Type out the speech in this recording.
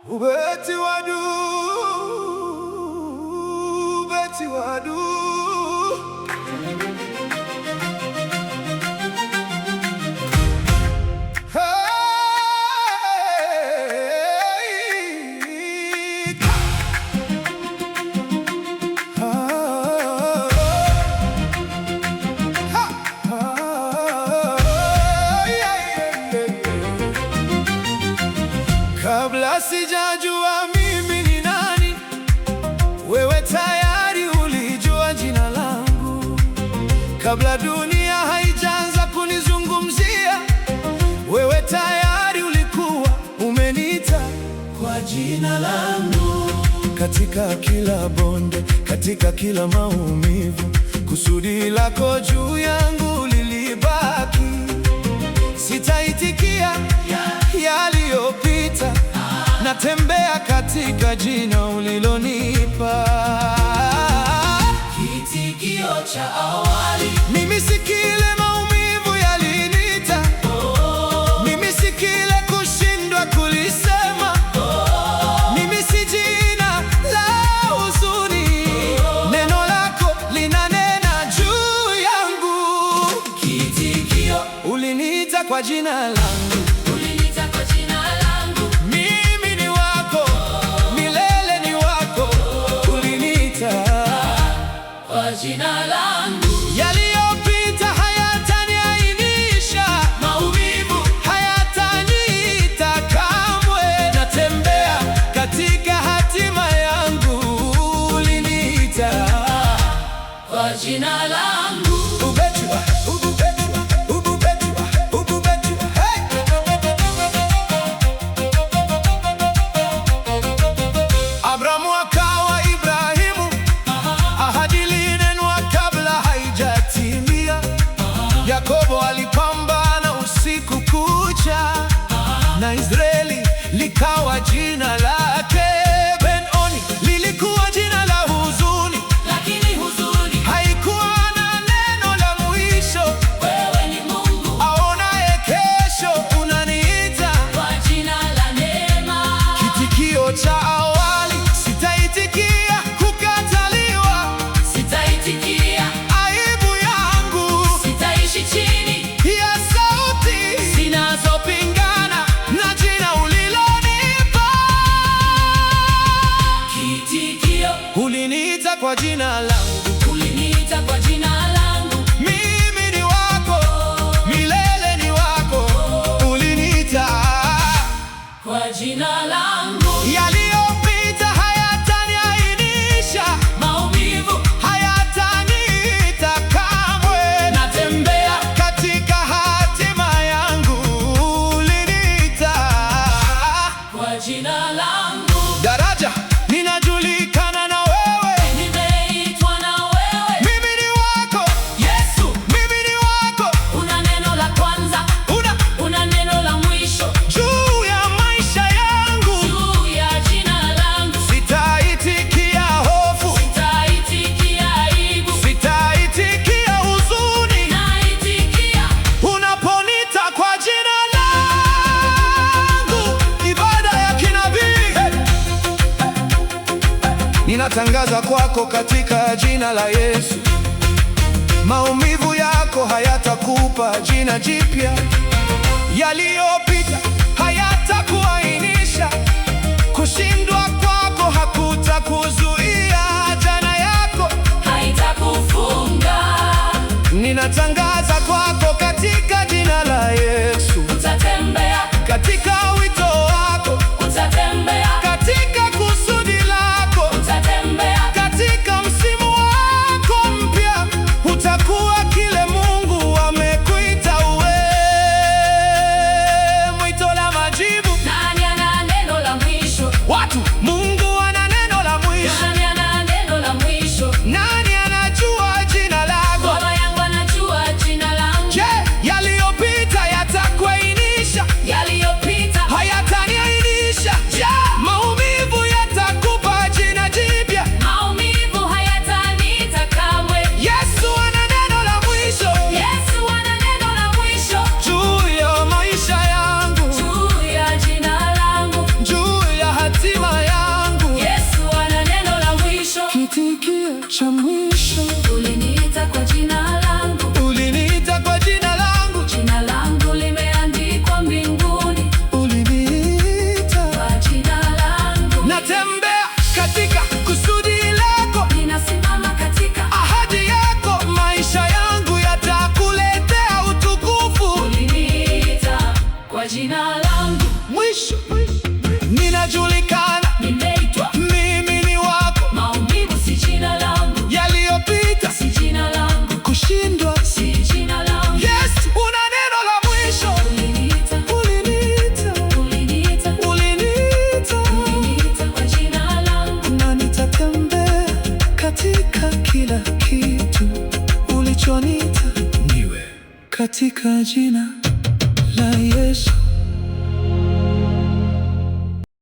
Ubeti wadu, ubeti wadu. Kabla sijajua mimi ni nani, wewe tayari ulijua jina langu. Kabla dunia haijaanza kunizungumzia, wewe tayari ulikuwa umeniita kwa jina langu. Katika kila bonde, katika kila maumivu, kusudi lako juu yangu lilibaki. Sitaitikia yaliyopita, natembea katika jina ulilonipa. Kitikio cha awali. Mimi si kile maumivu yaliniita. Mimi si kile kushindwa kulisema. Mimi si jina la huzuni. Neno lako linanena juu yangu. Kitikio. Uliniita kwa jina langu. Uliniita kwa jina langu. Mimi ni wako, milele ni wako. Uliniita kwa jina langu. Yaliyopita hayataniainisha, Maumivu hayataniita kamwe. Natembea katika hatima yangu. Uliniita kwa jina langu. Ubetiwa, ubetiwa, ubetiwa, ubetiwa, hey! Abrahamu akawa Ibrahimu, ahadi ilinenwa kabla haijatimia. Yakobo alipambana usiku kucha, na Israeli likawa jina lake. Ben-Oni lilikuwa jina la huzuni, Lakini huzuni, haikuwa na neno la mwisho. wewe ni Mungu Aonaye kesho, unaniita kwa jina la neema. kitikio cha awali. Sitaitikia kukataliwa, Sitaitikia, aibu yangu sitaishi chini ya sauti zinazopingana na jina ulilonipa. Kitikio. Uliniita kwa jina langu. Uliniita kwa jina langu. Mimi ni wako, milele ni wako. Uliniita Kwa jina langu. yaliyopita hayataniainisha, Maumivu hayataniita kamwe. Natembea katika hatima yangu. Uliniita kwa jina langu. daraja, ninajulikana na wewe. Nimeitwa na wewe. Mimi ni wako, Yesu, mimi ni wako. una neno la kwanza, una neno la mwisho Juu ya maisha yangu juu ya jina langu. sitaitikia hofu, Sitaitikia aibu, sitaitikia huzuni. naitikia Unaponita kwa jina langu, ibada ya kinabii. Ninatangaza kwako katika jina la Yesu, maumivu yako hayatakupa jina jipya. Yaliyopita hayatakuainisha, kushindwa kwako hakutakuzuia. Jana yako haitakufunga. ninatangaza kwako katika jina la Yesu, Utatembea, katika wito wako, utatembea, katika kusudi lako, utatembea, katika msimu wako mpya. Utakuwa kile Mungu amekuita uwe. katika jina la